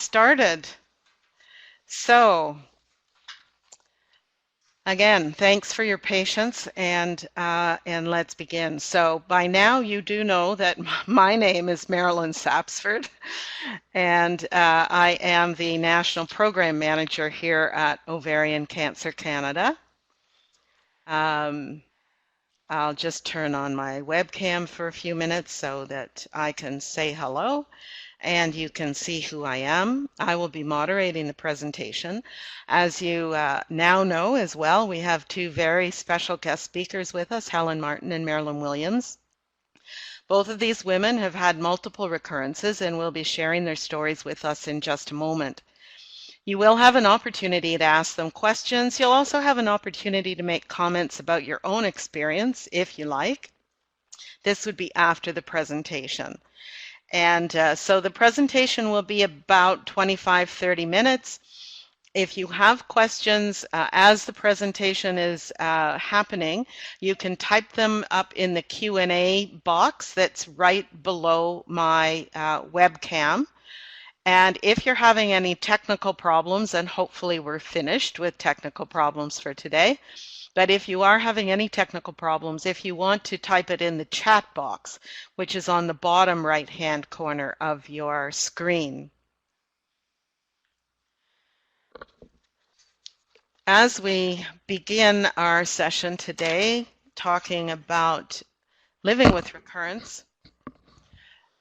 Started. So, again, thanks for your patience and let's begin. So, by now you do know that my name is Marilyn Sapsford, and I am the National Program Manager here at Ovarian Cancer Canada. I'll just turn on my webcam for a few minutes so that I can say hello and you can see who I am. I will be moderating the presentation. As you now know as well, we have two very special guest speakers with us, Helen Martin and Marilyn Williams. Both of these women have had multiple recurrences and will be sharing their stories with us in just a moment. You will have an opportunity to ask them questions. You'll also have an opportunity to make comments about your own experience, if you like. This would be after the presentation. And so the presentation will be about 25-30 minutes. If you have questions as the presentation is happening, you can type them up in the Q&A box that's right below my webcam. And if you're having any technical problems, and hopefully we're finished with technical problems for today, but if you are having any technical problems, if you want to type it in the chat box, which is on the bottom right-hand corner of your screen. As we begin our session today, talking about living with recurrence,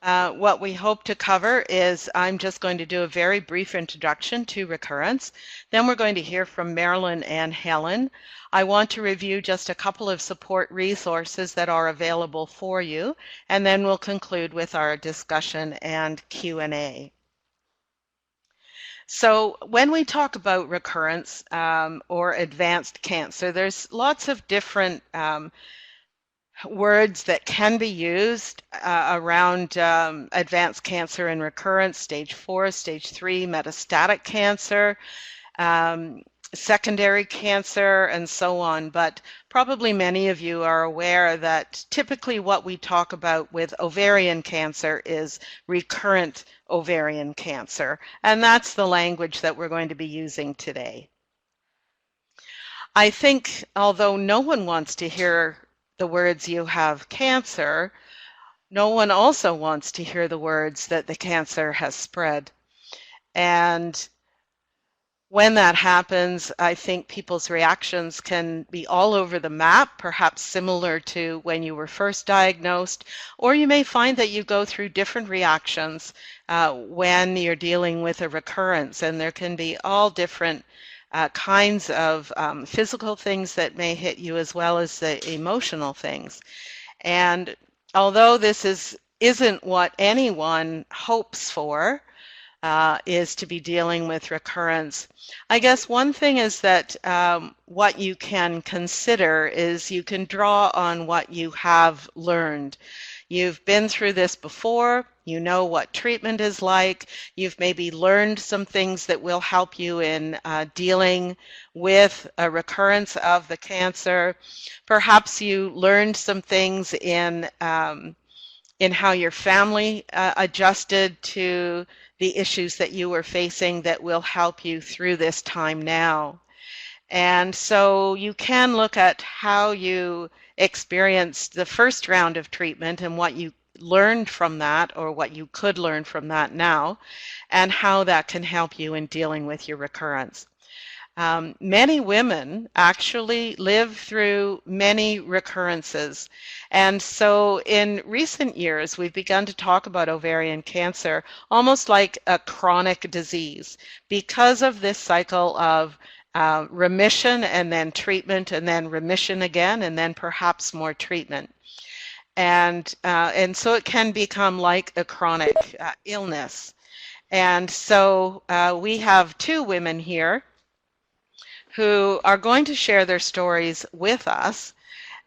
what we hope to cover is I'm just going to do a very brief introduction to recurrence. Then we're going to hear from Marilyn and Helen. I want to review just a couple of support resources that are available for you, and then we'll conclude with our discussion and Q&A. So when we talk about recurrence or advanced cancer, there's lots of different words that can be used around advanced cancer and recurrence, stage 4, stage 3, metastatic cancer, secondary cancer, and so on. But probably many of you are aware that typically what we talk about with ovarian cancer is recurrent ovarian cancer, and that's the language that we're going to be using today. I think although no one wants to hear the words "you have cancer," no one also wants to hear the words that the cancer has spread. And when that happens, I think people's reactions can be all over the map, perhaps similar to when you were first diagnosed, or you may find that you go through different reactions when you're dealing with a recurrence, and there can be all different kinds of physical things that may hit you as well as the emotional things. And although this isn't what anyone hopes for, is to be dealing with recurrence, I guess one thing is that what you can consider is you can draw on what you have learned. You've been through this before, you know what treatment is like, you've maybe learned some things that will help you in dealing with a recurrence of the cancer. Perhaps you learned some things in how your family adjusted to the issues that you were facing that will help you through this time now. And so you can look at how you experienced the first round of treatment and what you learned from that, or what you could learn from that now, and how that can help you in dealing with your recurrence. Many women actually live through many recurrences, and so in recent years we've begun to talk about ovarian cancer almost like a chronic disease because of this cycle of remission and then treatment and then remission again and then perhaps more treatment. And so it can become like a chronic illness. And so we have two women here who are going to share their stories with us,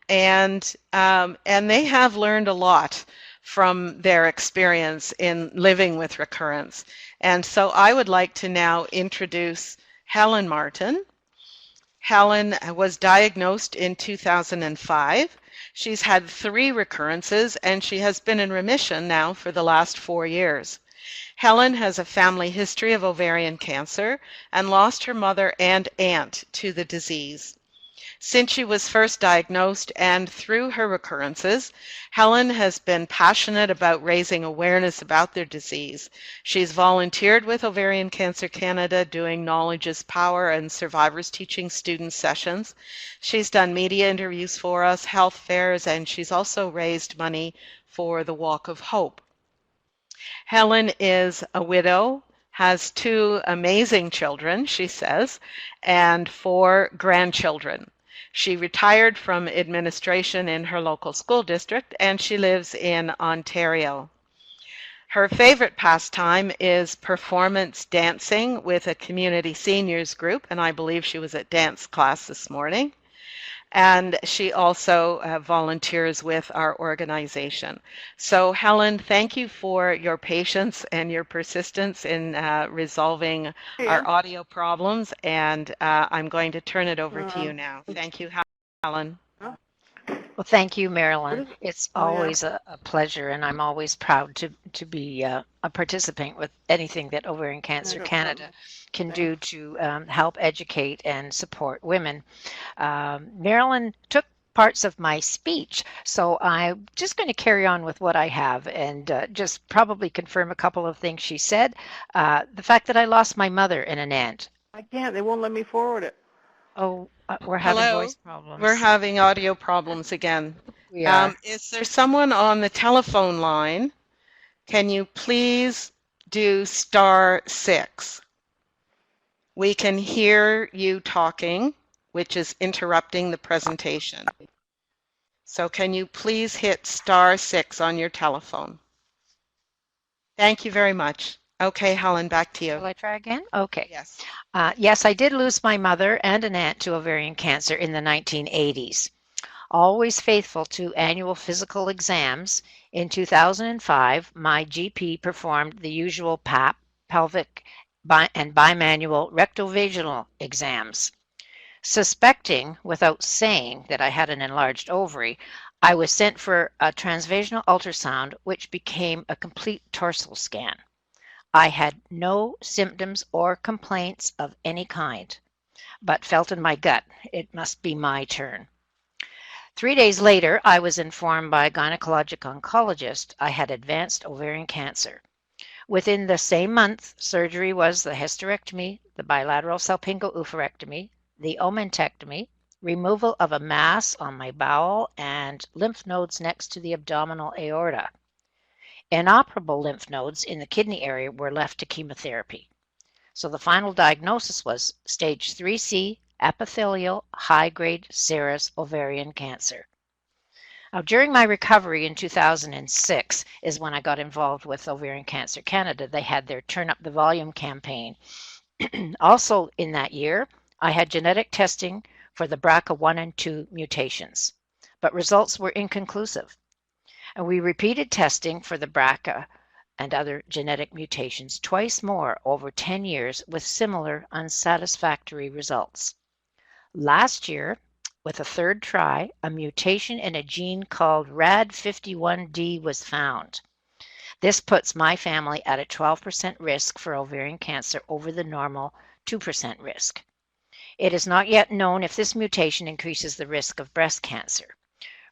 and they have learned a lot from their experience in living with recurrence. And so I would like to now introduce Helen Martin. Helen was diagnosed in 2005. She's had 3 recurrences, and she has been in remission now for the last 4 years. Helen has a family history of ovarian cancer and lost her mother and aunt to the disease. Since she was first diagnosed and through her recurrences, Helen has been passionate about raising awareness about their disease. She's volunteered with Ovarian Cancer Canada doing Knowledge is Power and survivors teaching students sessions. She's done media interviews for us, health fairs, and she's also raised money for the Walk of Hope. Helen is a widow, has 2 amazing children, she says, and 4 grandchildren. She retired from administration in her local school district, and she lives in Ontario. Her favorite pastime is performance dancing with a community seniors group, and I believe she was at dance class this morning. And she also volunteers with our organization. So Helen, thank you for your patience and your persistence in resolving our audio problems, and I'm going to turn it over to you now. Thank you, Helen. Well, thank you, Marilyn. It's always a pleasure, and I'm always proud to be a participant with anything that Ovarian Cancer Canada can do to help educate and support women. Marilyn took parts of my speech, so I'm just going to carry on with what I have and just probably confirm a couple of things she said. The fact that I lost my mother and an aunt. I can't. They won't let me forward it. Oh, we're having voice problems. We're having audio problems again. We are. Is there someone on the telephone line? Can you please do *6? We can hear you talking, which is interrupting the presentation. So can you please hit *6 on your telephone? Thank you very much. Okay, Helen, back to you. Will I try again? Okay. Yes. Yes, I did lose my mother and an aunt to ovarian cancer in the 1980s. Always faithful to annual physical exams, in 2005, my GP performed the usual PAP, pelvic and bimanual rectovaginal exams. Suspecting, without saying, that I had an enlarged ovary, I was sent for a transvaginal ultrasound, which became a complete torsal scan. I had no symptoms or complaints of any kind, but felt in my gut it must be my turn. 3 days later, I was informed by a gynecologic oncologist I had advanced ovarian cancer. Within the same month, surgery was the hysterectomy, the bilateral salpingo oophorectomy, the omentectomy, removal of a mass on my bowel, and lymph nodes next to the abdominal aorta. Inoperable lymph nodes in the kidney area were left to chemotherapy. So the final diagnosis was stage 3C epithelial high-grade serous ovarian cancer. Now, during my recovery in 2006 is when I got involved with Ovarian Cancer Canada. They had their Turn Up the Volume campaign. Also in that year, I had genetic testing for the BRCA1 and 2 mutations, but results were inconclusive. And we repeated testing for the BRCA and other genetic mutations twice more over 10 years with similar unsatisfactory results. Last year, with a third try, a mutation in a gene called RAD51D was found. This puts my family at a 12% risk for ovarian cancer over the normal 2% risk. It is not yet known if this mutation increases the risk of breast cancer.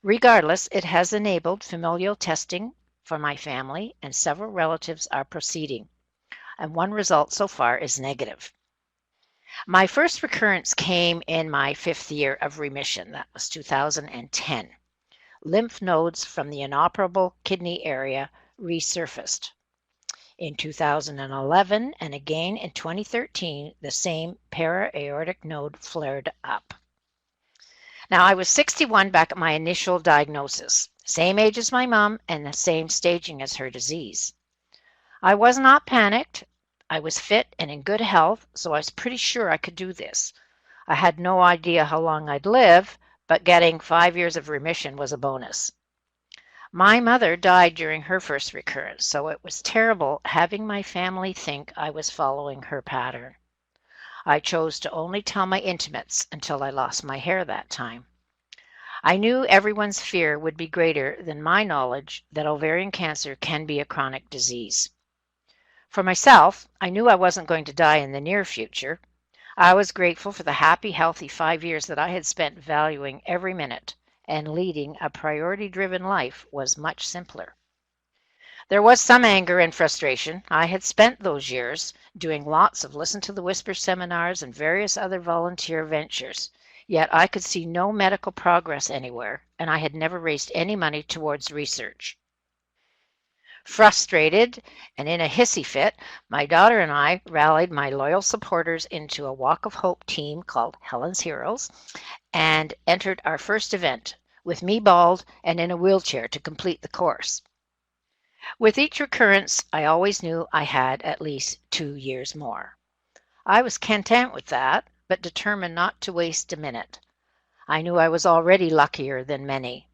Regardless, it has enabled familial testing for my family, and several relatives are proceeding. And one result so far is negative. My first recurrence came in my 5th year of remission. That was 2010. Lymph nodes from the inoperable kidney area resurfaced. In 2011 and again in 2013, the same para-aortic node flared up. Now, I was 61 back at my initial diagnosis, same age as my mom and the same staging as her disease. I was not panicked. I was fit and in good health, so I was pretty sure I could do this. I had no idea how long I'd live, but getting 5 years of remission was a bonus. My mother died during her first recurrence, so it was terrible having my family think I was following her pattern. I chose to only tell my intimates until I lost my hair that time. I knew everyone's fear would be greater than my knowledge that ovarian cancer can be a chronic disease. For myself, I knew I wasn't going to die in the near future. I was grateful for the happy, healthy 5 years that I had spent valuing every minute, and leading a priority driven life was much simpler. There was some anger and frustration. I had spent those years doing lots of Listen to the Whisper seminars and various other volunteer ventures, yet I could see no medical progress anywhere, and I had never raised any money towards research. Frustrated and in a hissy fit, my daughter and I rallied my loyal supporters into a Walk of Hope team called Helen's Heroes and entered our first event, with me bald and in a wheelchair to complete the course. With each recurrence, I always knew I had at least 2 years more. I was content with that, but determined not to waste a minute. I knew I was already luckier than many.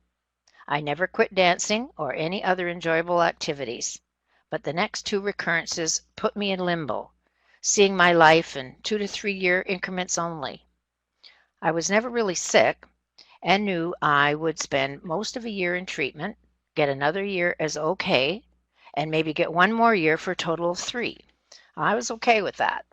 I never quit dancing or any other enjoyable activities, but the next two recurrences put me in limbo, seeing my life in 2 to 3 year increments only. I was never really sick and knew I would spend most of a year in treatment, get another year as okay, and maybe get one more year for a total of 3. I was okay with that.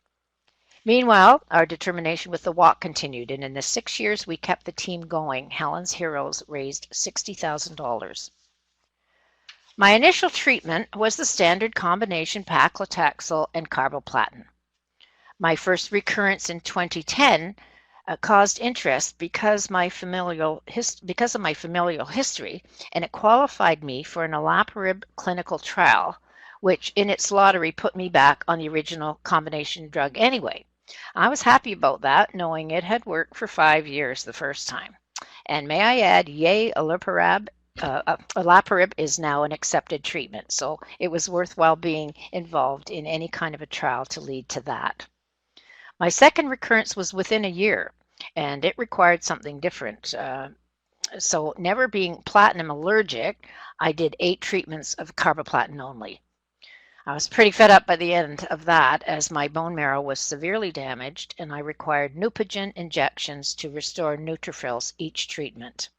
Meanwhile, our determination with the walk continued, and in the 6 years we kept the team going, Helen's Heroes raised $60,000. My initial treatment was the standard combination paclitaxel and carboplatin. My first recurrence in 2010 caused interest because of my familial history, and it qualified me for an olaparib clinical trial, which in its lottery put me back on the original combination drug anyway. I was happy about that, knowing it had worked for 5 years the first time. And may I add, yay, olaparib is now an accepted treatment, so it was worthwhile being involved in any kind of a trial to lead to that. My second recurrence was within a year, and it required something different. So never being platinum allergic, I did 8 treatments of carboplatin only. I was pretty fed up by the end of that, as my bone marrow was severely damaged and I required Neupogen injections to restore neutrophils each treatment.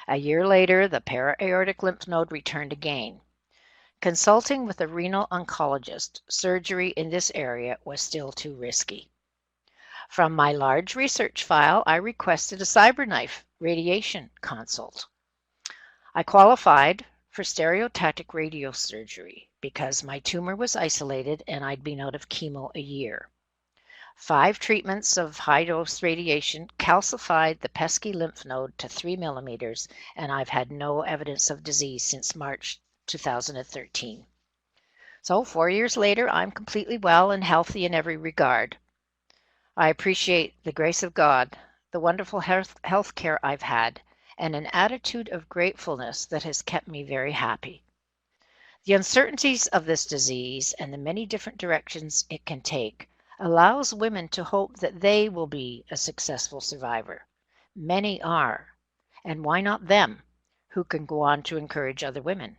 A year later, the para-aortic lymph node returned again. Consulting with a renal oncologist, surgery in this area was still too risky. From my large research file, I requested a CyberKnife radiation consult. I qualified for stereotactic radiosurgery because my tumor was isolated and I'd been out of chemo a year. 5 treatments of high-dose radiation calcified the pesky lymph node to 3 millimeters, and I've had no evidence of disease since March 2013. So 4 years later, I'm completely well and healthy in every regard. I appreciate the grace of God, the wonderful health care I've had, and an attitude of gratefulness that has kept me very happy. The uncertainties of this disease and the many different directions it can take allows women to hope that they will be a successful survivor. Many are, and why not them, who can go on to encourage other women?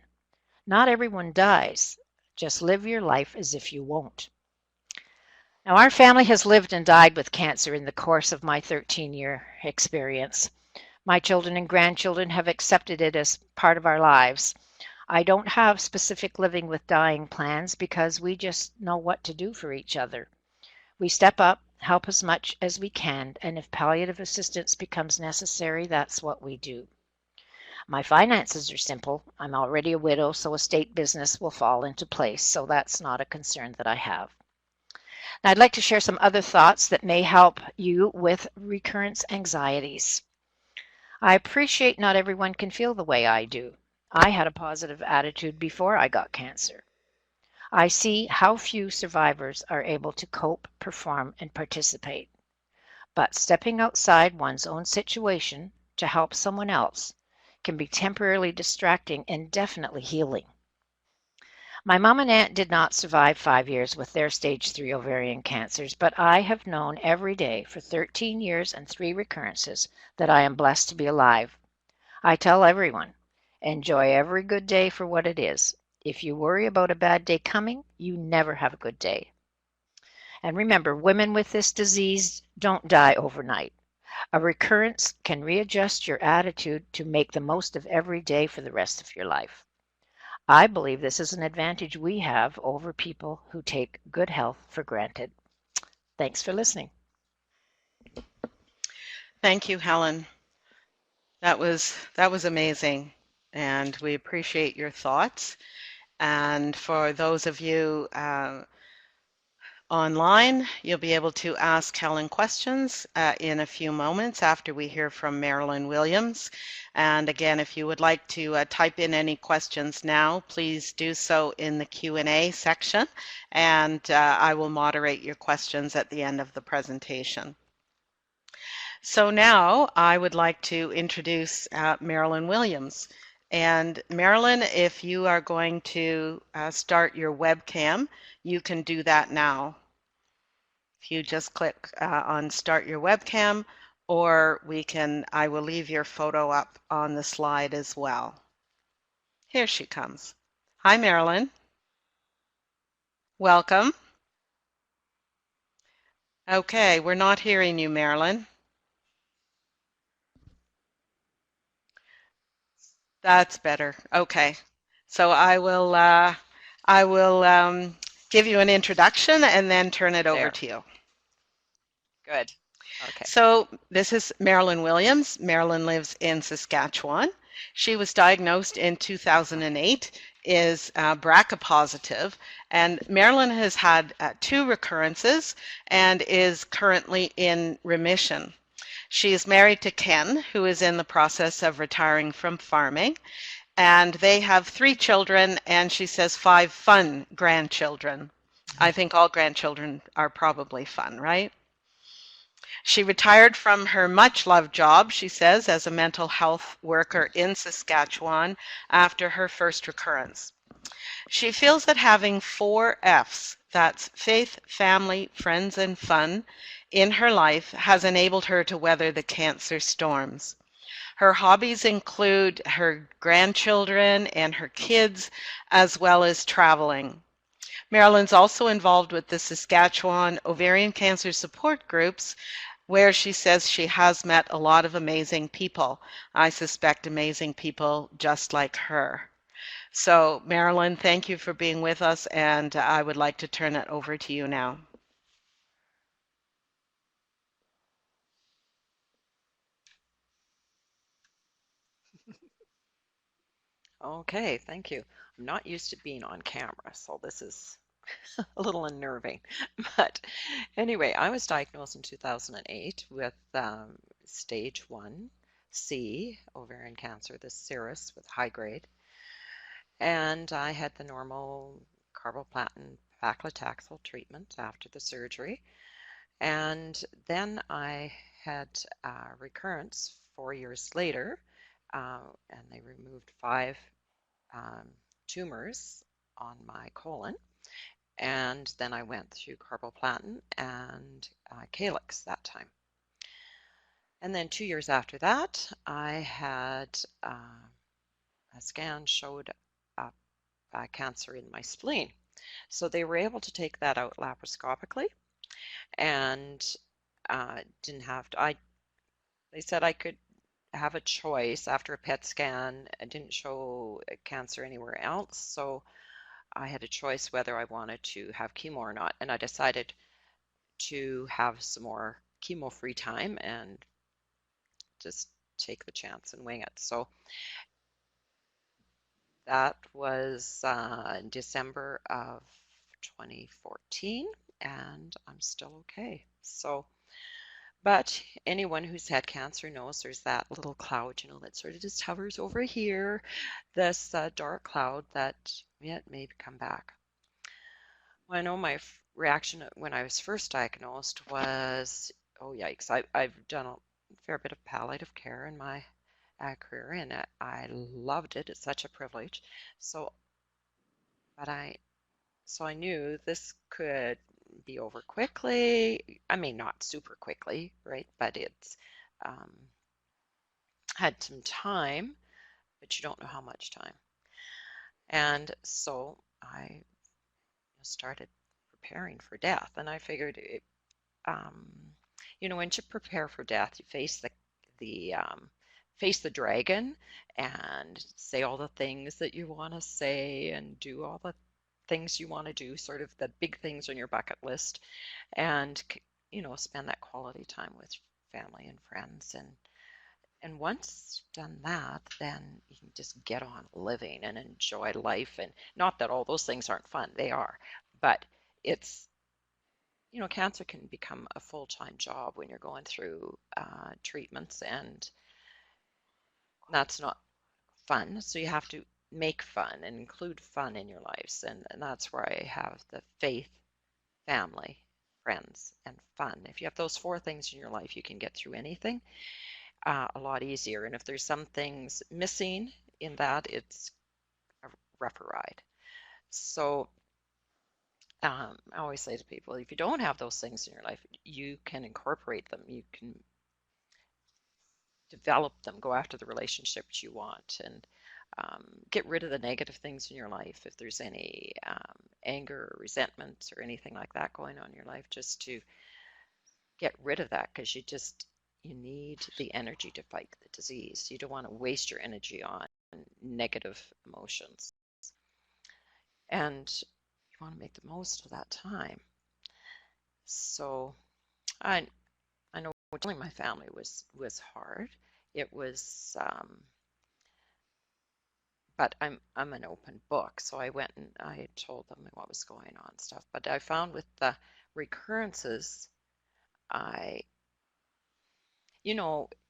Not everyone dies. Just live your life as if you won't. Now, our family has lived and died with cancer in the course of my 13-year experience. My children and grandchildren have accepted it as part of our lives. I don't have specific living with dying plans because we just know what to do for each other. We step up, help as much as we can, and if palliative assistance becomes necessary, that's what we do. My finances are simple. I'm already a widow, so estate business will fall into place, so that's not a concern that I have. Now, I'd like to share some other thoughts that may help you with recurrence anxieties. I appreciate not everyone can feel the way I do. I had a positive attitude before I got cancer. I see how few survivors are able to cope, perform, and participate. But stepping outside one's own situation to help someone else can be temporarily distracting and definitely healing. My mom and aunt did not survive 5 years with their stage 3 ovarian cancers, but I have known every day for 13 years and 3 recurrences that I am blessed to be alive. I tell everyone, enjoy every good day for what it is. If you worry about a bad day coming, you never have a good day. And remember, women with this disease don't die overnight. A recurrence can readjust your attitude to make the most of every day for the rest of your life. I believe this is an advantage we have over people who take good health for granted. Thanks for listening. Thank you, Helen. That was amazing, and we appreciate your thoughts. And for those of you online, you'll be able to ask Helen questions in a few moments after we hear from Marilyn Williams. And again, if you would like to type in any questions now, please do so in the Q&A section, and I will moderate your questions at the end of the presentation. So now I would like to introduce Marilyn Williams. And Marilyn, if you are going to start your webcam, you can do that now. If you just click on Start Your Webcam, or I will leave your photo up on the slide as well. Here she comes. Hi, Marilyn. Welcome. Okay, we're not hearing you, Marilyn. That's better. Okay. So I will give you an introduction and then turn it over There. to you. Good. Okay. So this is Marilyn Williams. Marilyn lives in Saskatchewan. She was diagnosed in 2008, is BRCA positive, and Marilyn has had 2 recurrences and is currently in remission. She is married to Ken, who is in the process of retiring from farming, and they have 3 children, and she says 5 fun grandchildren. I think all grandchildren are probably fun, right? She retired from her much-loved job, she says, as a mental health worker in Saskatchewan after her first recurrence. She feels that having 4 Fs, that's faith, family, friends, and fun, in her life has enabled her to weather the cancer storms. Her hobbies include her grandchildren and her kids, as well as traveling. Marilyn's also involved with the Saskatchewan ovarian cancer support groups, where she says she has met a lot of amazing people. I suspect amazing people just like her. So, Marilyn, thank you for being with us, and I would like to turn it over to you now. Okay, thank you. I'm not used to being on camera, so this is a little unnerving. But anyway, I was diagnosed in 2008 with stage 1C ovarian cancer, the serous with high grade. And I had the normal carboplatin paclitaxel treatment after the surgery. And then I had recurrence 4 years later, and they removed 5 tumors on my colon. And then I went through carboplatin and calyx that time. And then 2 years after that, I had a scan showed up cancer in my spleen. So they were able to take that out laparoscopically, and didn't have to. They said I could have a choice after a PET scan. It didn't show cancer anywhere else, so I had a choice whether I wanted to have chemo or not, and I decided to have some more chemo-free time and just take the chance and wing it. So that was in December of 2014, and I'm still okay. So, but anyone who's had cancer knows there's that little cloud, that sort of just hovers over here, this dark cloud that it may come back. Well, I know my reaction when I was first diagnosed was, oh yikes, I've done a fair bit of palliative care in my career, and I loved it. It's such a privilege. So, but I knew this could be over quickly. I mean, not super quickly, right? But it's had some time, but you don't know how much time. And so I started preparing for death, and I figured once you prepare for death, you face the face the dragon and say all the things that you want to say and do all the things you want to do, sort of the big things on your bucket list, and spend that quality time with family and friends. And once done that, then you can just get on living and enjoy life. And not that all those things aren't fun, they are, but it's cancer can become a full-time job when you're going through treatments, and that's not fun. So you have to make fun and include fun in your lives, and that's where I have the faith, family, friends, and fun. If you have those four things in your life, you can get through anything a lot easier. And if there's some things missing in that, it's a rougher ride. So I always say to people, if you don't have those things in your life, you can incorporate them. You can develop them, go after the relationships you want, and get rid of the negative things in your life. If there's any anger or resentment or anything like that going on in your life, just to get rid of that, because you need the energy to fight the disease. You don't want to waste your energy on negative emotions. And you want to make the most of that time. So I know telling my family was hard. It was, but I'm an open book. So I went and I told them what was going on and stuff. But I found with the recurrences,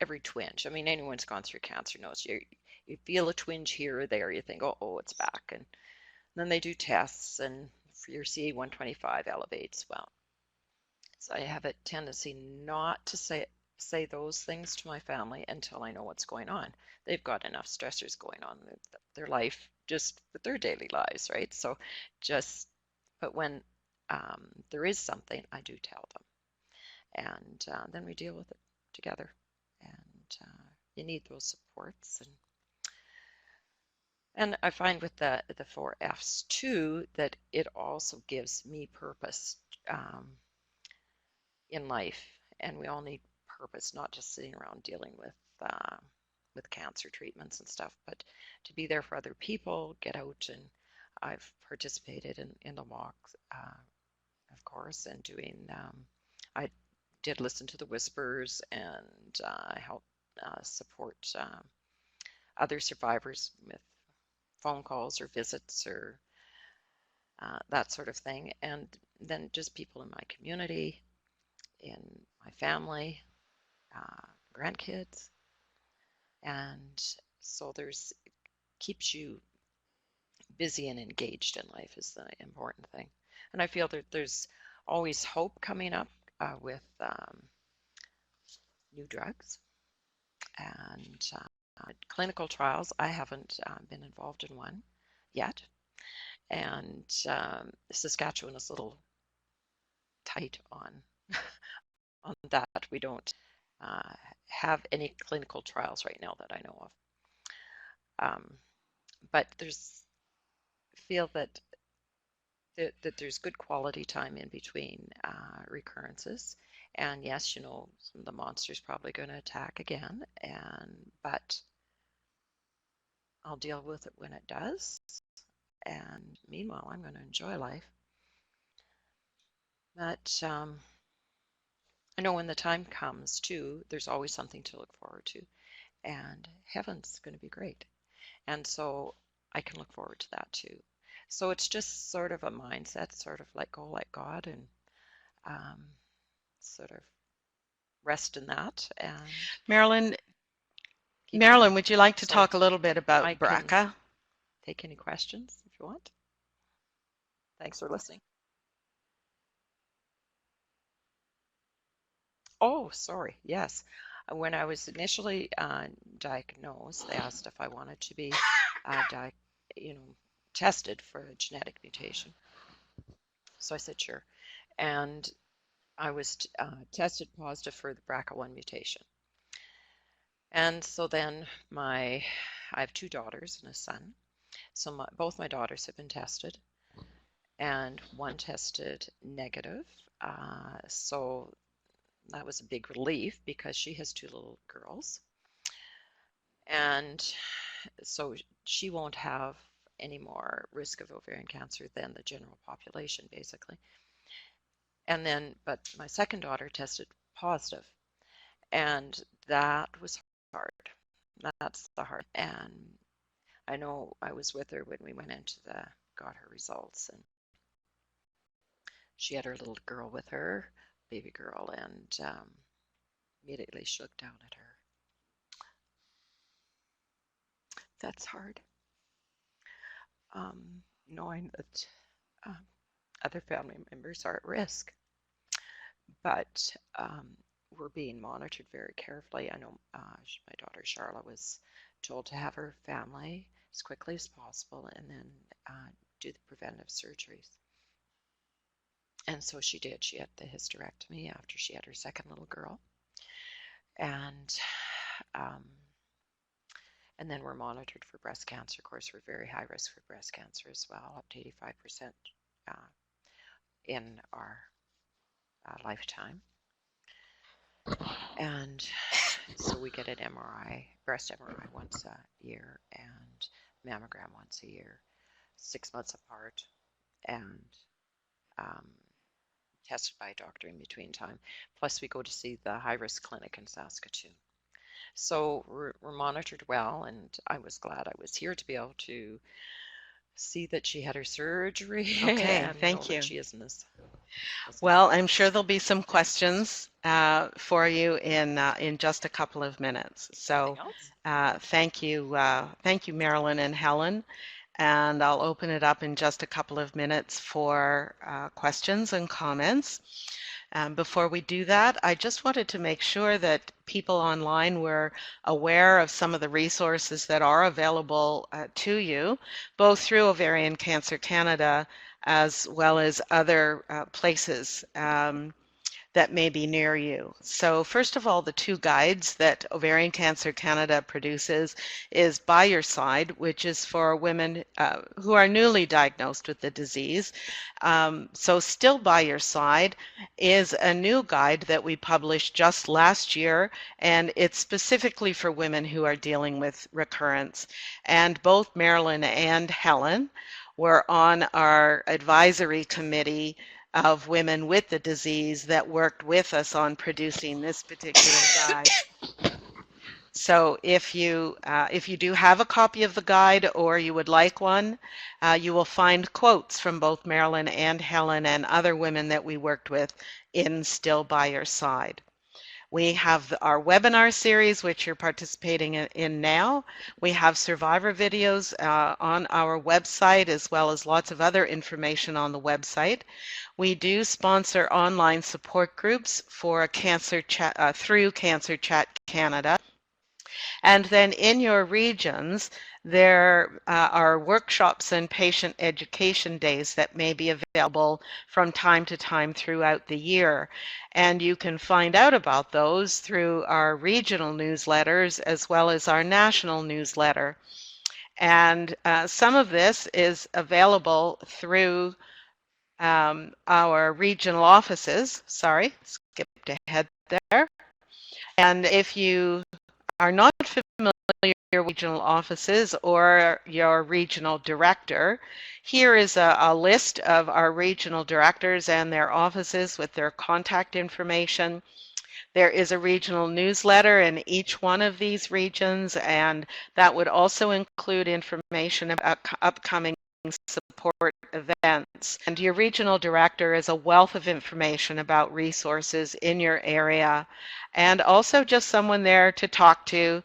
every twinge. I mean, anyone who's gone through cancer knows you feel a twinge here or there. You think, oh, it's back. And then they do tests, and for your CA-125 elevates. Well, so I have a tendency not to say those things to my family until I know what's going on. They've got enough stressors going on in their life, just with their daily lives, right? So but when there is something, I do tell them, and then we deal with it together. And you need those supports. And I find with the 4 Fs too, that it also gives me purpose in life. And we all need purpose, not just sitting around dealing with cancer treatments and stuff, but to be there for other people, get out. And I've participated in the walks, of course, and doing, I did listen to the whispers and help support other survivors with phone calls or visits or that sort of thing. And then just people in my community, in my family, grandkids. And so keeps you busy and engaged in life is the important thing. And I feel that there's always hope coming up with new drugs and clinical trials. I haven't been involved in one yet. And Saskatchewan is a little tight on that. We don't have any clinical trials right now that I know of. But feel that there's good quality time in between recurrences. And yes, the monster's probably going to attack again, but I'll deal with it when it does. And meanwhile, I'm going to enjoy life. But I know when the time comes too, there's always something to look forward to, and heaven's going to be great. And so I can look forward to that too. So it's just sort of a mindset, sort of let go, let God, and sort of rest in that. And Marilyn, keep going. would you like to So talk a little bit about I can BRCA? take any questions if you want. Thanks for listening. Oh, sorry. Yes. When I was initially diagnosed, they asked if I wanted to be tested for a genetic mutation. So I said sure. And I was tested positive for the BRCA1 mutation. And so then I have 2 daughters and a son. So both my daughters have been tested, and one tested negative. So that was a big relief because she has 2 little girls. And so she won't have any more risk of ovarian cancer than the general population, basically. And then, but my second daughter tested positive, and that was hard. That's the hard. And I know I was with her when we went into got her results, and she had her little girl with her, baby girl, and immediately she looked down at her. That's hard. Knowing that other family members are at risk, but we're being monitored very carefully. I know my daughter Charlotte was told to have her family as quickly as possible and then do the preventive surgeries. And so she did. She had the hysterectomy after she had her second little girl. And then we're monitored for breast cancer. Of course, we're very high risk for breast cancer as well, up to 85% in our lifetime. And so we get an MRI, breast MRI once a year and mammogram once a year, 6 months apart, and tested by a doctor in between time. Plus we go to see the high-risk clinic in Saskatoon. So we're monitored well, and I was glad I was here to be able to see that she had her surgery. Okay, and thank you. That she isn't as well, I'm sure there'll be some questions for you in just a couple of minutes. So thank you, Marilyn and Helen. And I'll open it up in just a couple of minutes for questions and comments. Before we do that, I just wanted to make sure that people online were aware of some of the resources that are available to you, both through Ovarian Cancer Canada as well as other places that may be near you. So first of all, the two guides that Ovarian Cancer Canada produces is By Your Side, which is for women who are newly diagnosed with the disease. So Still By Your Side is a new guide that we published just last year, and it's specifically for women who are dealing with recurrence. And both Marilyn and Helen were on our advisory committee of women with the disease that worked with us on producing this particular guide. So if you do have a copy of the guide or you would like one, you will find quotes from both Marilyn and Helen and other women that we worked with in Still By Your Side. We have our webinar series, which you're participating in now. We have survivor videos on our website, as well as lots of other information on the website. We do sponsor online support groups for cancer chat, through Cancer Chat Canada. And then in your regions, there are workshops and patient education days that may be available from time to time throughout the year. And you can find out about those through our regional newsletters as well as our national newsletter. And some of this is available through our regional offices. Sorry, skipped ahead there. And if you are not familiar with your regional offices or your regional director, here is a list of our regional directors and their offices with their contact information. There is a regional newsletter in each one of these regions, and that would also include information about upcoming support events. And your regional director is a wealth of information about resources in your area, and also just someone there to talk to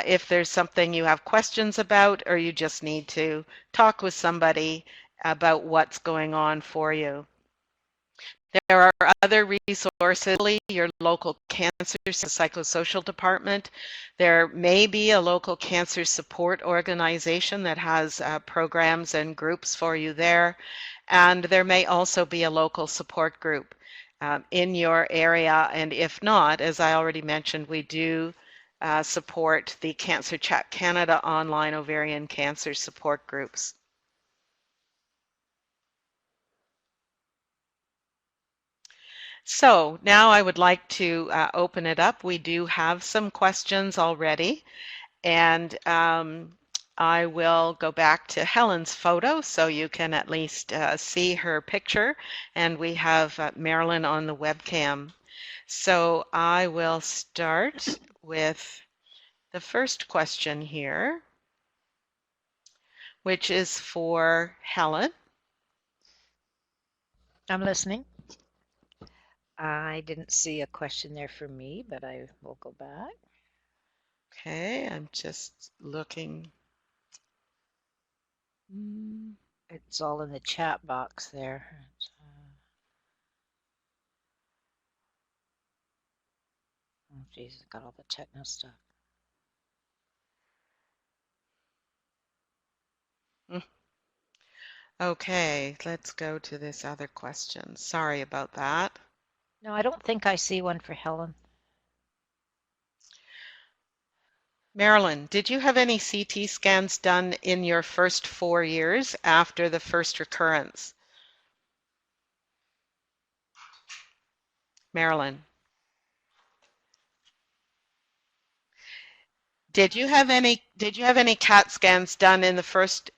if there's something you have questions about or you just need to talk with somebody about what's going on for you. There are other resources, your local cancer psychosocial department. There may be a local cancer support organization that has programs and groups for you there. And there may also be a local support group in your area. And if not, as I already mentioned, we do support the Cancer Chat Canada online ovarian cancer support groups. So now I would like to open it up. We do have some questions already, And I will go back to Helen's photo so you can at least see her picture. And we have Marilyn on the webcam. So I will start with the first question here, which is for Helen. I'm listening. I didn't see a question there for me, but I will go back. Okay, I'm just looking. It's all in the chat box there. Oh, geez, got all the techno stuff. Okay, let's go to this other question. Sorry about that. No, I don't think I see one for Helen. Marilyn, did you have any CT scans done in your first 4 years after the first recurrence? Marilyn. Did you have any CAT scans done in the first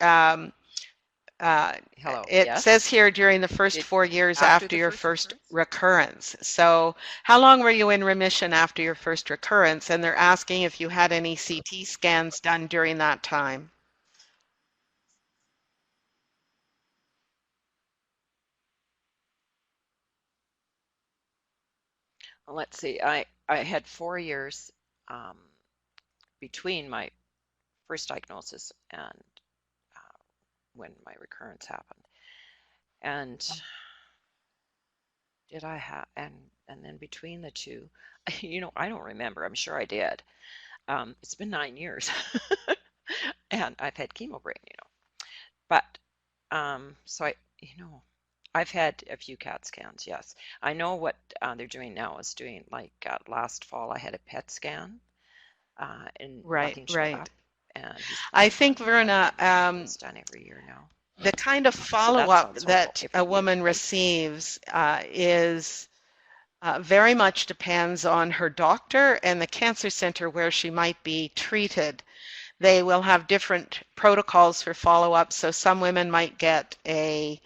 Hello. it Yes. says here during the first 4 years after your first recurrence. So how long were you in remission after your first recurrence? And they're asking if you had any CT scans done during that time. Well, let's see. I had 4 years between my first diagnosis and when my recurrence happened. And did I have and then between the two, I don't remember. I'm sure I did. It's been 9 years, and I've had chemo brain, But so I've had a few CAT scans. Yes, I know what they're doing now is doing like last fall I had a PET scan, and nothing showed up. And I think, Verna, it's done every year now. the kind of follow-up that a woman receives is very much depends on her doctor and the cancer center where she might be treated. They will have different protocols for follow-up, so some women might get a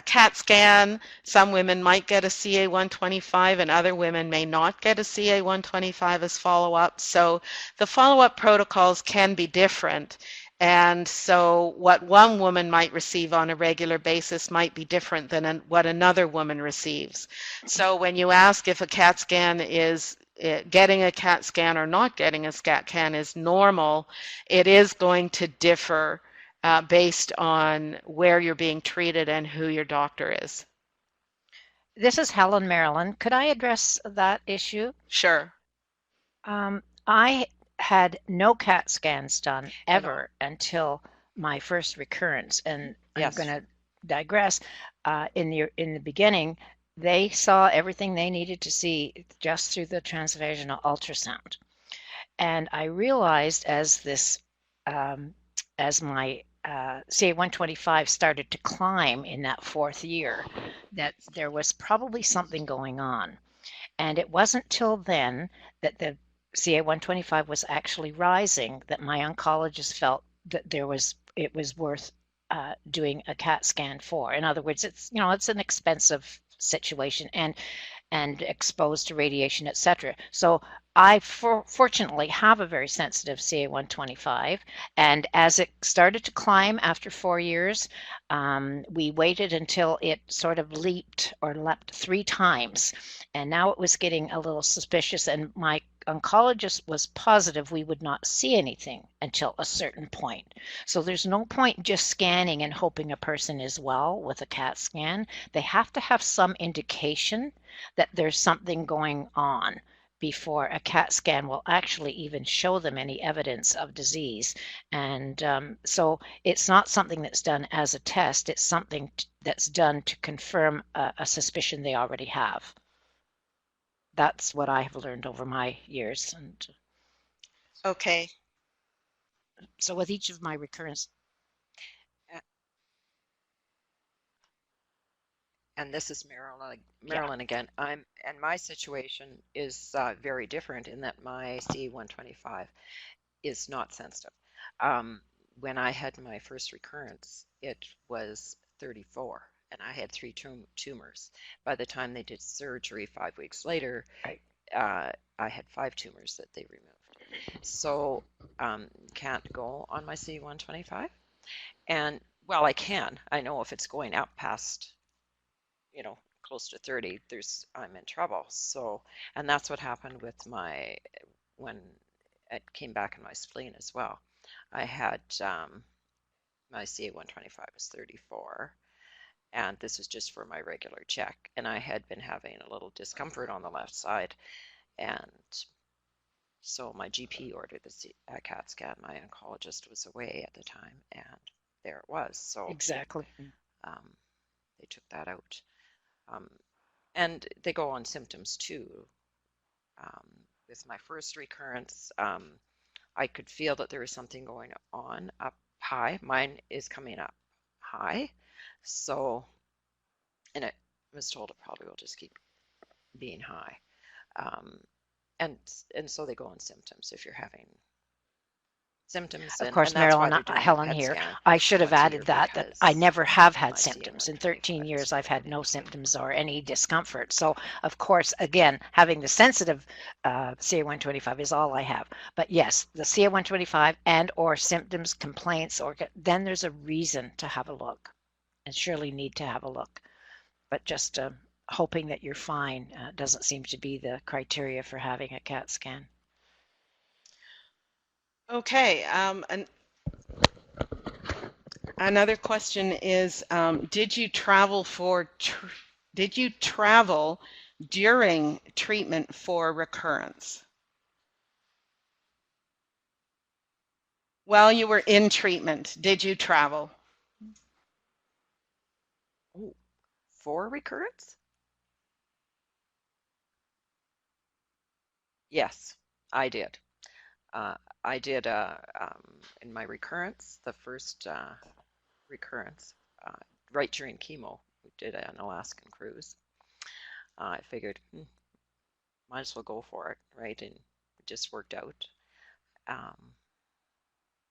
CAT scan, some women might get a CA-125, and other women may not get a CA-125 as follow-up. So the follow-up protocols can be different. And so what one woman might receive on a regular basis might be different than what another woman receives. So when you ask if a CAT scan is getting a CAT scan or not getting a CAT scan is normal, it is going to differ based on where you're being treated and who your doctor is. This is Helen, Marilyn. Could I address that issue? Sure. I had no CAT scans done ever until my first recurrence, and Yes. I'm going to digress. In the beginning, they saw everything they needed to see just through the transvaginal ultrasound, and I realized as my CA-125 started to climb in that 4th year that there was probably something going on. And it wasn't till then that the CA-125 was actually rising that my oncologist felt that it was worth doing a CAT scan for. In other words, it's an expensive situation and exposed to radiation, etc. So I fortunately have a very sensitive CA-125, and as it started to climb after 4 years, we waited until it sort of leaped 3 times, and now it was getting a little suspicious, and my oncologist was positive we would not see anything until a certain point. So there's no point just scanning and hoping a person is well with a CAT scan. They have to have some indication that there's something going on before a CAT scan will actually even show them any evidence of disease. And so it's not something that's done as a test, it's something that's done to confirm a suspicion they already have. That's what I have learned over my years. And okay. So with each of my recurrence. and this is Marilyn, Yeah. Marilyn again. And my situation is very different in that my CA125 is not sensitive. Um, when I had my first recurrence, it was 34, and I had three tumors. By the time they did surgery 5 weeks later, Right. I had 5 tumors that they removed. So can't go on my CA125. And well, I can. I know if it's going up past, close to 30, I'm in trouble. So, and that's what happened with when it came back in my spleen as well. I had my CA125 was 34, and this was just for my regular check. And I had been having a little discomfort on the left side, and so my GP ordered a CAT scan. My oncologist was away at the time, and there it was. So Exactly. um, they took that out. Um, and they go on symptoms too. Um, with my first recurrence, I could feel that there was something going on up high. Mine is coming up high. So, and I was told it probably will just keep being high. Um, and and so they go on symptoms if you're having symptoms, Of and course, that's why Marilyn, they're doing the Helen PET here. scan I should have once a added year that I because never have had my symptoms. In CA125 13 is years, I've had no elevated. symptoms or any discomfort. So, of course, again, having the sensitive CA125 is all I have. But yes, the CA125 and or symptoms, complaints, or then there's a reason to have a look, and surely need to have a look. But just hoping that you're fine doesn't seem to be the criteria for having a CAT scan. Okay, another question is, did you travel during treatment for recurrence? While you were in treatment, did you travel? Oh, for recurrence? Yes, I did. Uh, I did in my recurrence, the first recurrence, uh, right during chemo. We did an Alaskan cruise. I figured, might as well go for it, right? And it just worked out.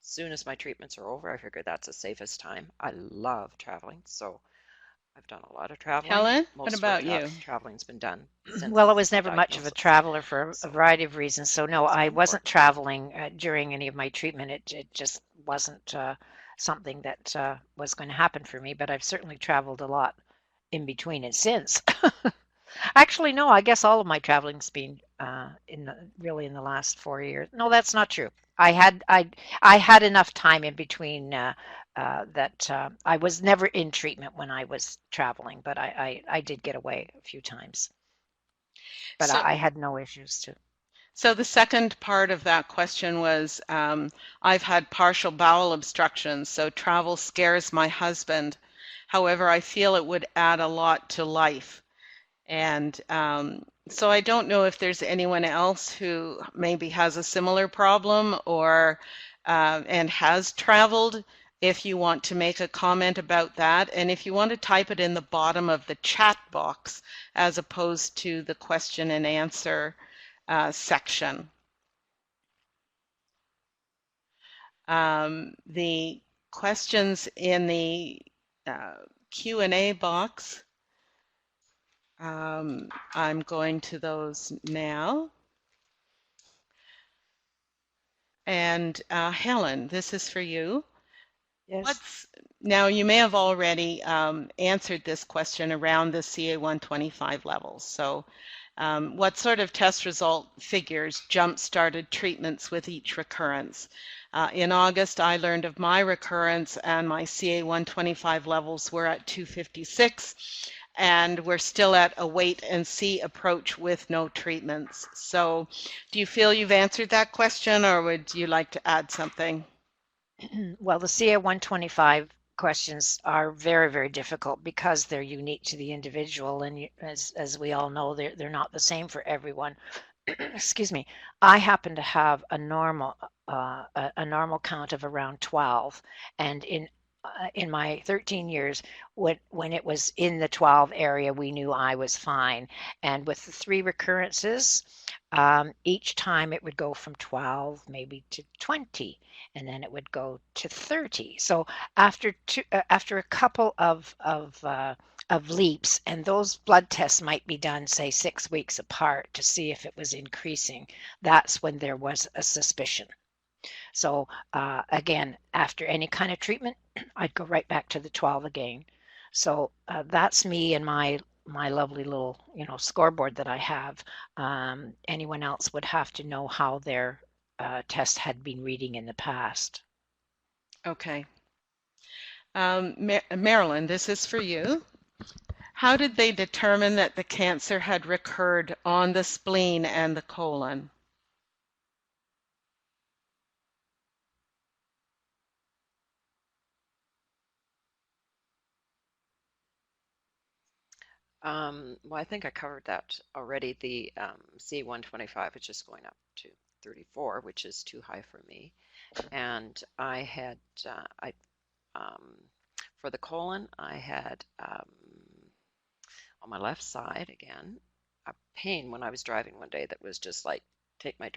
As soon as my treatments are over, I figured that's the safest time. I love traveling, so I've done a lot of traveling. Helen, what Most of about that you? traveling's been done Well, I since was the never much of a diagnosis. traveler for a So variety of reasons. So no, it's I been wasn't important. traveling during any of my treatment. It just wasn't something that was going to happen for me. But I've certainly traveled a lot in between and since. Actually, no, I guess all of my traveling's been really in the last 4 years. No, that's not true. I had enough time in between that I was never in treatment when I was traveling, but I did get away a few times. But So, I had no issues too. so the second part of that question was, I've had partial bowel obstruction, so travel scares my husband. However, I feel it would add a lot to life. And so I don't know if there's anyone else who maybe has a similar problem or and has traveled. If you want to make a comment about that, and if you want to type it in the bottom of the chat box as opposed to the question and answer section. The questions in the Q&A box, I'm going to those now. And Helen, this is for you. Yes. Now you may have already answered this question around the CA125 levels. So what sort of test result figures jump-started treatments with each recurrence? In August, I learned of my recurrence and my CA125 levels were at 256, and we're still at a wait and see approach with no treatments. So do you feel you've answered that question, or would you like to add something? Well, the CA125 questions are very, very difficult because they're unique to the individual, and as we all know, they're not the same for everyone. Excuse me. I happen to have a normal count of around 12, and in in my 13 years, when it was in the 12 area, we knew I was fine. And with the 3 recurrences, each time it would go from 12 maybe to 20, and then it would go to 30. So after a couple of leaps, and those blood tests might be done, say, 6 weeks apart to see if it was increasing, that's when there was a suspicion. So again, after any kind of treatment, I'd go right back to the 12 again. So that's me and my lovely little scoreboard that I have. Anyone else would have to know how their test had been reading in the past. Okay. Marilyn, this is for you. How did they determine that the cancer had recurred on the spleen and the colon? Well, I think I covered that already. The C125 is just going up to 34, which is too high for me. And I had, for the colon, I had on my left side again a pain when I was driving one day that was just like take my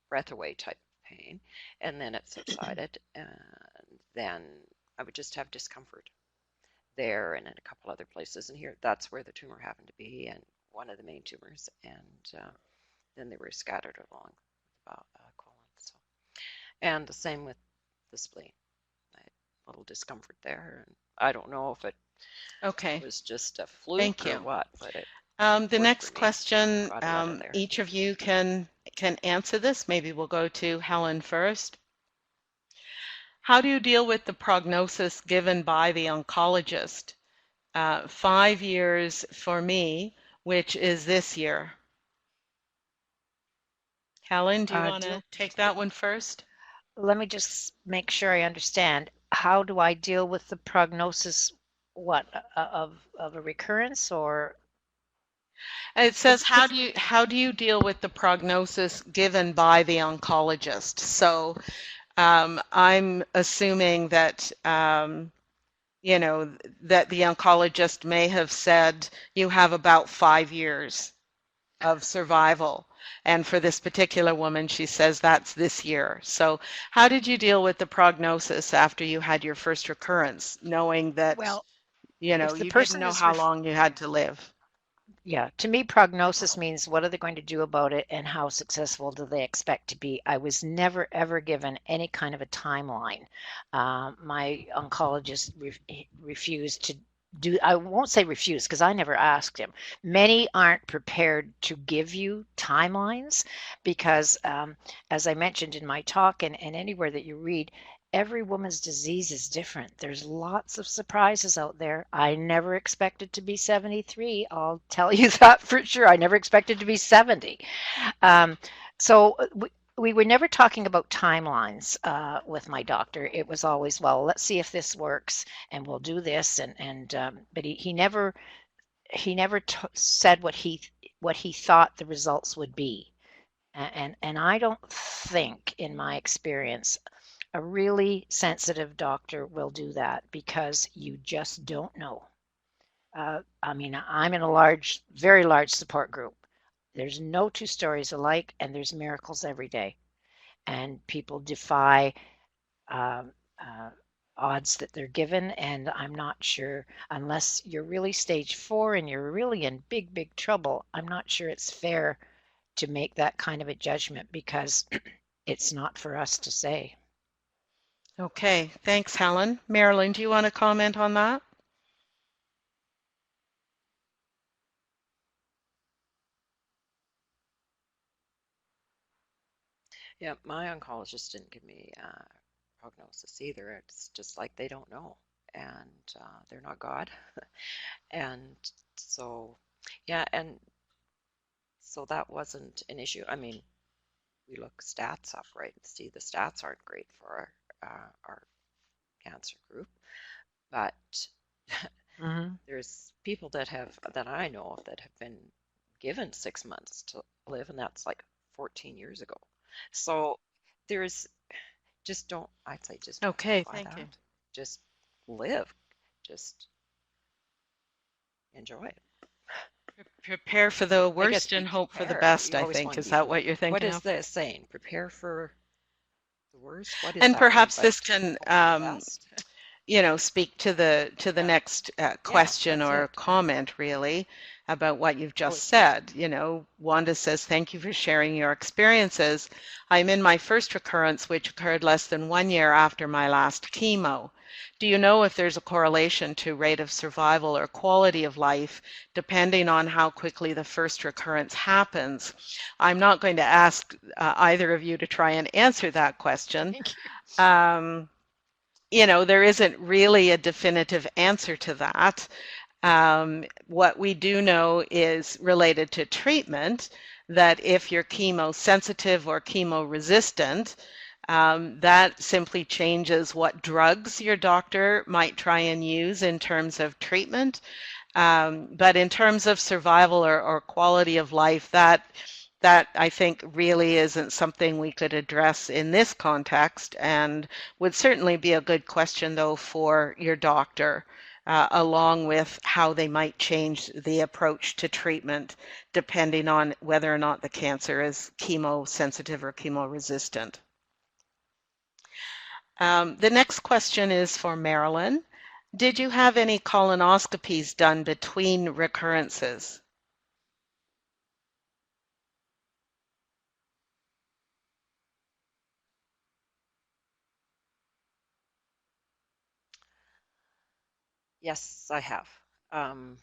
breath away type pain, and then it subsided, and then I would just have discomfort there and in a couple other places. And here, that's where the tumor happened to be, and one of the main tumors. And then they were scattered along the colon. So, and the same with the spleen. I had a little discomfort there, and I don't know if it was just a fluke or what, but it. The next question, each of you can answer this. Maybe we'll go to Helen first. How do you deal with the prognosis given by the oncologist? 5 years for me, which is this year. Helen, do you want to take that one first? Let me just make sure I understand. How do I deal with the prognosis, of a recurrence, or? It says, how do you deal with the prognosis given by the oncologist? So I'm assuming that that the oncologist may have said you have about 5 years of survival. And for this particular woman, she says that's this year. So how did you deal with the prognosis after you had your first recurrence, knowing that, you didn't know how long you had to live? Yeah, to me, prognosis means what are they going to do about it and how successful do they expect to be. I was never, ever given any kind of a timeline. My oncologist refused to do, I won't say refused because I never asked him. Many aren't prepared to give you timelines because, as I mentioned in my talk and anywhere that you read, every woman's disease is different. There's lots of surprises out there. I never expected to be 73. I'll tell you that for sure. I never expected to be 70. So we were never talking about timelines with my doctor. It was always, well, let's see if this works, and we'll do this. But he never said what he thought the results would be. And I don't think, in my experience, a really sensitive doctor will do that because you just don't know. I mean, I'm in a very large support group. There's no two stories alike, and there's miracles every day. And people defy odds that they're given, and I'm not sure, unless you're really stage 4 and you're really in big, big trouble, I'm not sure it's fair to make that kind of a judgment because it's not for us to say. Okay, thanks, Helen. Marilyn, do you want to comment on that? Yeah, my oncologist didn't give me a prognosis either. It's just like they don't know, and they're not God. And so, yeah, and so that wasn't an issue. I mean, we look stats up, right, and see the stats aren't great for our cancer group, but there's people that I know of that have been given 6 months to live, and that's like 14 years ago. So there's I'd say just don't okay, thank you. Just live. Just enjoy it. Prepare for the I guess worst be and hope for the prepared. best, You I always want think. to Is be that what you're what thinking is of? the saying? Prepare for the worst. What is And that one? perhaps But this can hope for the best. speak to the Yeah. next Yeah, question that's or it. comment, really, about what you've Oh, just it's me. said. Wanda says, thank you for sharing your experiences. I'm in my first recurrence, which occurred less than 1 year after my last chemo. Do you know if there's a correlation to rate of survival or quality of life depending on how quickly the first recurrence happens? I'm not going to ask either of you to try and answer that question. Thank you. Um, there isn't really a definitive answer to that. What we do know is related to treatment, that if you're chemo sensitive or chemo resistant, that simply changes what drugs your doctor might try and use in terms of treatment. But in terms of survival or quality of life, that I think really isn't something we could address in this context, and would certainly be a good question, though, for your doctor, along with how they might change the approach to treatment depending on whether or not the cancer is chemo sensitive or chemo resistant. The next question is for Marilyn. Did you have any colonoscopies done between recurrences? Yes, I have. Um,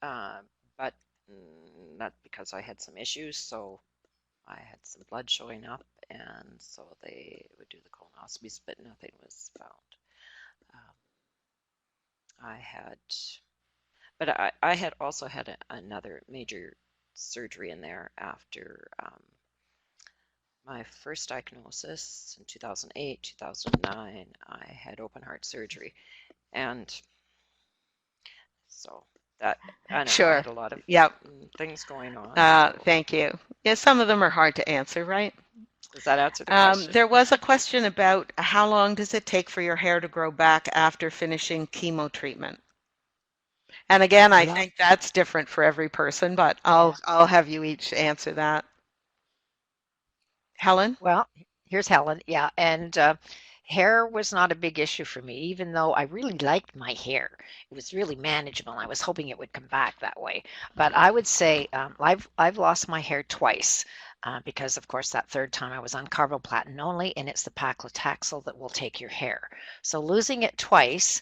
uh, but not because I had some issues. So I had some blood showing up, and so they would do the colonoscopies, but nothing was found. Um, I had, but I had also had another major surgery in there after my first diagnosis in 2008, 2009. I had open heart surgery, and so that I don't know. I Sure. had a lot of Yep. things going on. So Thank you. Yeah, some of them are hard to answer, right? does that answer the question? There was a question about how long does it take for your hair to grow back after finishing chemo treatment? And again, I Love. think that's different for every person, but Yeah. I'll have you each answer that. Helen? Well, here's Helen. Yeah, and hair was not a big issue for me, even though I really liked my hair. It was really manageable. I was hoping it would come back that way. But I would say I've lost my hair twice because, of course, that third time I was on carboplatin only, and it's the paclitaxel that will take your hair. So losing it twice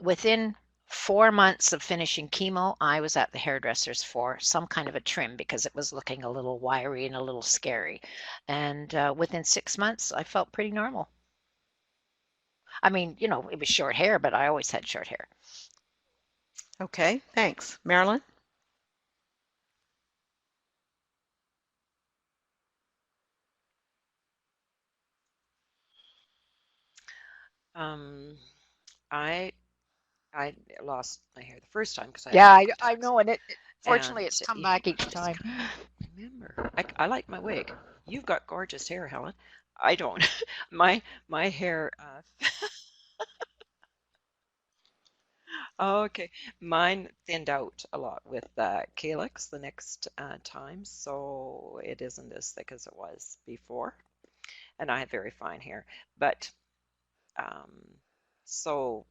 within 4 months of finishing chemo, I was at the hairdresser's for some kind of a trim because it was looking a little wiry and a little scary. And within 6 months, I felt pretty normal. I mean, it was short hair, but I always had short hair. Okay, thanks. Marilyn? Um, I I lost my hair the first time because I had Yeah, I know, paclitaxel, and fortunately, and it's come yeah, back I each just time. can't remember. I like my wig. You've got gorgeous hair, Helen. I don't. My hair. Oh, okay, mine thinned out a lot with calyx the next time, so it isn't as thick as it was before, and I have very fine hair. But um, so,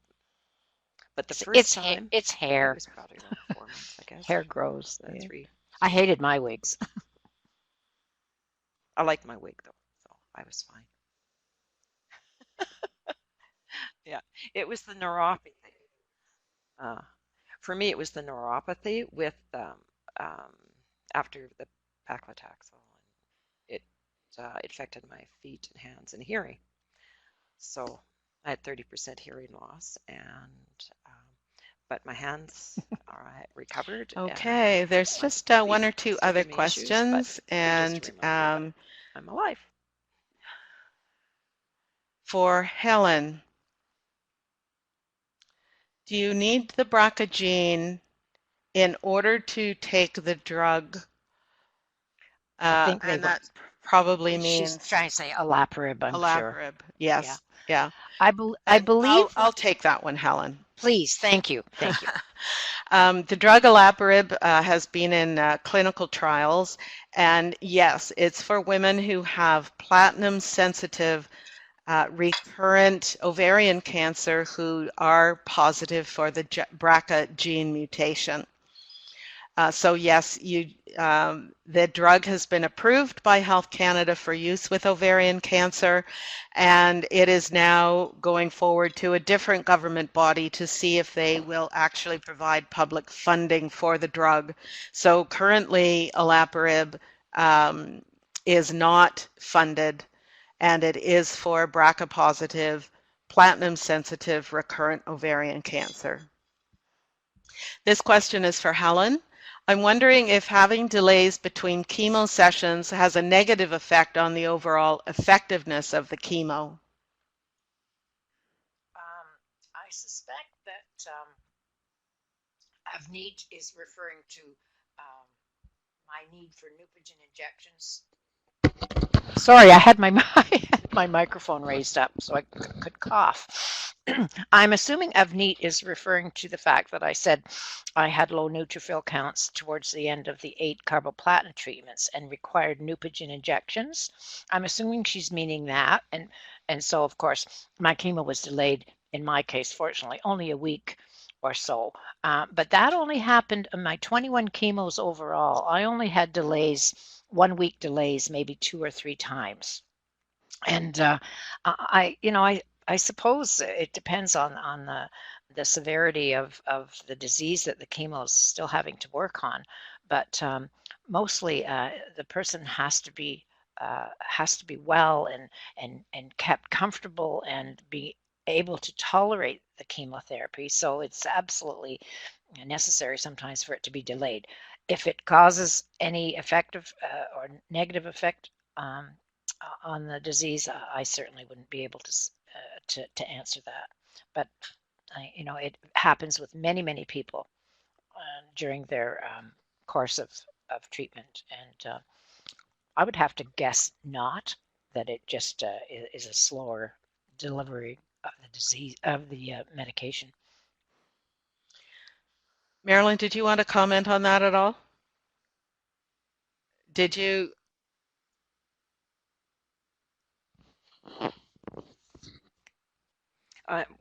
but the first time, It's it hair. was probably about 4 months, I guess, Hair grows. Yeah. three. I hated my wigs. I liked my wig though, so I was fine. Yeah, it was the neuropathy. Uh, for me, it was the neuropathy with um, after the paclitaxel, and it it affected my feet and hands and hearing. So I had 30% hearing loss, and but my hands are recovered, Okay, there's my just feet one or two still other give me issues, but questions, good just to and remember that I'm alive. for Helen, do you need the BRCA gene in order to take the drug? I think they And were. that probably She's means trying to say olaparib, I'm sure. olaparib. Yeah. Yes. Yeah. I And I'll believe, I'll take that one, Helen. please, thank you, thank you. The drug olaparib has been in clinical trials, and yes, it's for women who have platinum-sensitive recurrent ovarian cancer who are positive for the BRCA gene mutation. So yes, the drug has been approved by Health Canada for use with ovarian cancer, and it is now going forward to a different government body to see if they will actually provide public funding for the drug. So currently, olaparib is not funded, and it is for BRCA positive, platinum sensitive recurrent ovarian cancer. This question is for Helen. I'm wondering if having delays between chemo sessions has a negative effect on the overall effectiveness of the chemo. I suspect that Avneet is referring to my need for Neupogen injections. Sorry, I had my my microphone raised up so I could cough. I'm assuming Avneet is referring to the fact that I said I had low neutrophil counts towards the end of the 8 carboplatin treatments and required Neupogen injections. I'm assuming she's meaning that, and so of course my chemo was delayed. In my case, fortunately, only a week or so. But that only happened in my 21 chemos overall. I only had delays, 1 week delays, maybe 2 or 3 times. And I suppose it depends on the severity of the disease that the chemo is still having to work on. But mostly the person has to be well and kept comfortable and be able to tolerate the chemotherapy. So it's absolutely necessary sometimes for it to be delayed. If it causes any effective or negative effect on the disease, I certainly wouldn't be able to answer that. But it happens with many people during their course of treatment, and I would have to guess not that it just is a slower delivery of the disease of the medication. Marilyn, did you want to comment on that at all? Did you?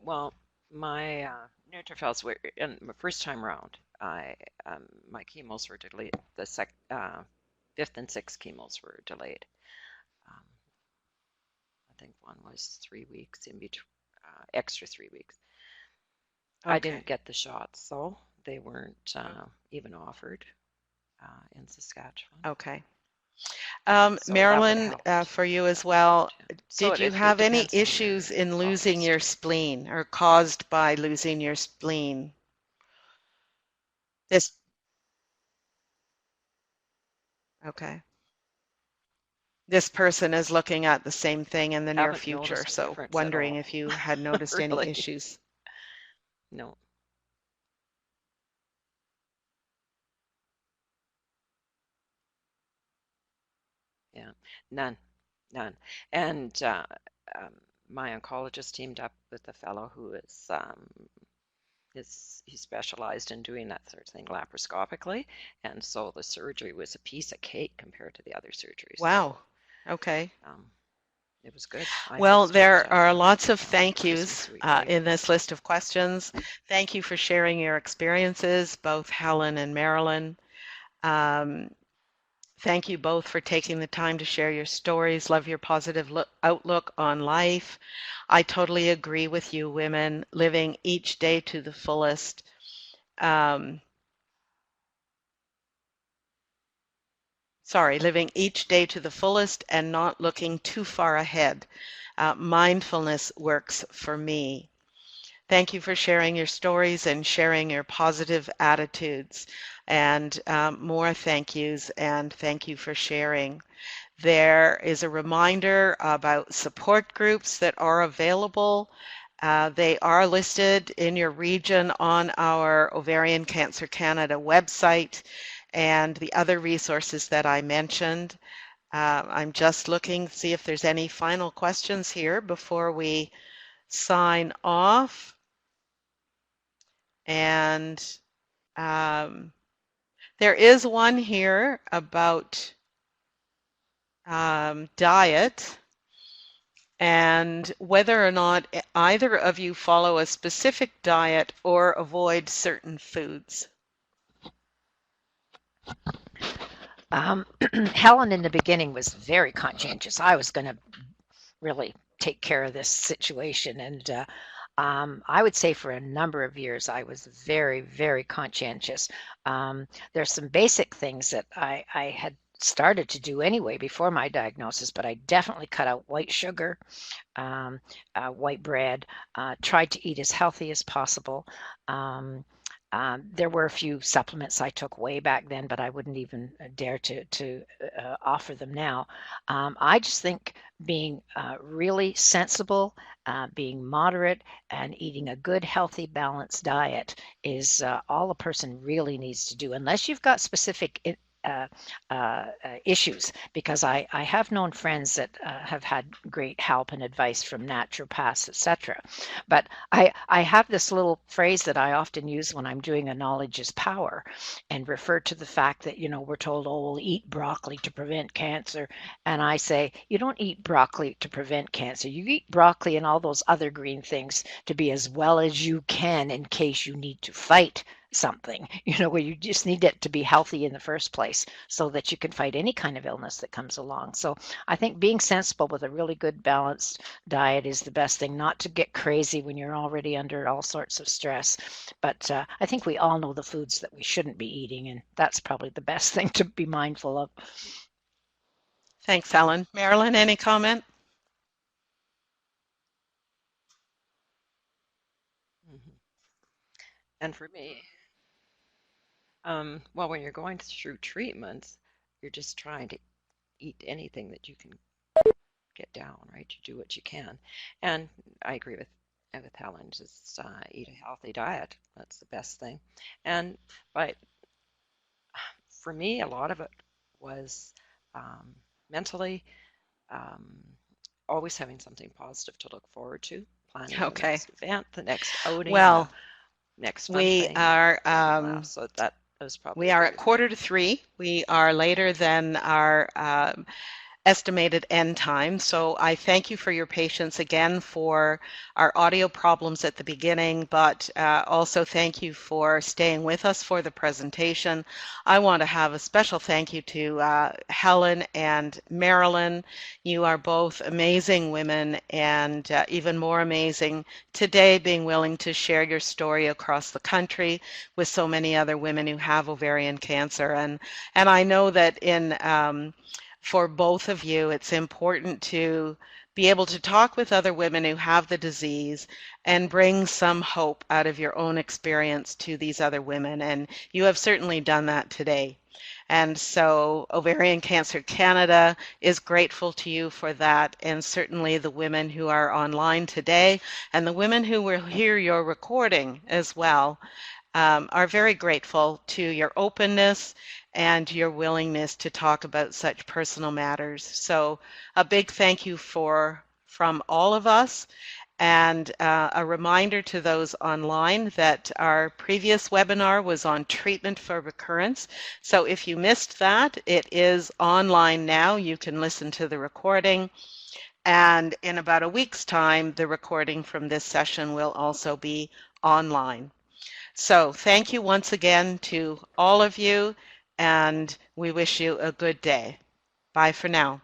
Well, my neutrophils were in my first time around. My chemos were delayed. The fifth and sixth chemos were delayed. I think one was 3 weeks in between, extra 3 weeks. I didn't get the shots, so they weren't even offered in Saskatchewan. Okay. So Marilyn, for you as well, So did you it have any depends on issues your in losing your tolerance. spleen or caused by losing your spleen? This, okay. This person is looking at the same thing in the near Haven't future, noticed a so difference at wondering all. if you had noticed any Really? issues. No. Yeah, none, none. And my oncologist teamed up with a fellow who he specialized in doing that sort of thing laparoscopically, and so the surgery was a piece of cake compared to the other surgeries. Wow. Okay. So, it was good. Well, just had there are lots of thank Christmas yous week right. in this list of questions. Thank you for sharing your experiences, both Helen and Marilyn. Thank you both for taking the time to share your stories. Love your positive outlook on life. I totally agree with you, women, living each day to the fullest. Living each day to the fullest and not looking too far ahead. Mindfulness works for me. Thank you for sharing your stories and sharing your positive attitudes. And more thank yous, and thank you for sharing. There is a reminder about support groups that are available. They are listed in your region on our Ovarian Cancer Canada website and the other resources that I mentioned. I'm just looking to see if there's any final questions here before we sign off. And there is one here about diet and whether or not either of you follow a specific diet or avoid certain foods. Helen in the beginning was very conscientious. I was going to really take care of this situation, and I would say for a number of years I was very, very conscientious. There's some basic things that I had started to do anyway before my diagnosis, but I definitely cut out white sugar, white bread, tried to eat as healthy as possible. There were a few supplements I took way back then, but I wouldn't even dare to offer them now. I just think being really sensible, being moderate, and eating a good, healthy, balanced diet is all a person really needs to do, unless you've got specific uh, issues, because I have known friends that have had great help and advice from naturopaths, etc. But I have this little phrase that I often use when I'm doing a knowledge is power, and refer to the fact that, we're told, oh, we'll eat broccoli to prevent cancer. And I say, you don't eat broccoli to prevent cancer. You eat broccoli and all those other green things to be as well as you can in case you need to fight something, where you just need it to be healthy in the first place so that you can fight any kind of illness that comes along. So I think being sensible with a really good balanced diet is the best thing, not to get crazy when you're already under all sorts of stress. But I think we all know the foods that we shouldn't be eating, and that's probably the best thing to be mindful of. Thanks, Helen. Marilyn, any comment? Mhm. And for me, well, when you're going through treatments, you're just trying to eat anything that you can get down, right? You do what you can. And I agree with Helen, just eat a healthy diet. That's the best thing. And but for me, a lot of it was mentally, um, always having something positive to look forward to, planning the Okay. next event, the next outing, Well, the next fun we thing, are so that was probably we are at good. 2:45. We are later than our estimated end time. So I thank you for your patience again for our audio problems at the beginning, but also thank you for staying with us for the presentation. I want to have a special thank you to Helen and Marilyn. You are both amazing women, and even more amazing today being willing to share your story across the country with so many other women who have ovarian cancer. And I know that for both of you, it's important to be able to talk with other women who have the disease and bring some hope out of your own experience to these other women. And you have certainly done that today. And so Ovarian Cancer Canada is grateful to you for that, and certainly the women who are online today and the women who will hear your recording as well are very grateful to your openness and your willingness to talk about such personal matters. So a big thank you from all of us, and a reminder to those online that our previous webinar was on treatment for recurrence. So if you missed that, it is online now. You can listen to the recording. And in about a week's time, the recording from this session will also be online. So thank you once again to all of you, and we wish you a good day. Bye for now.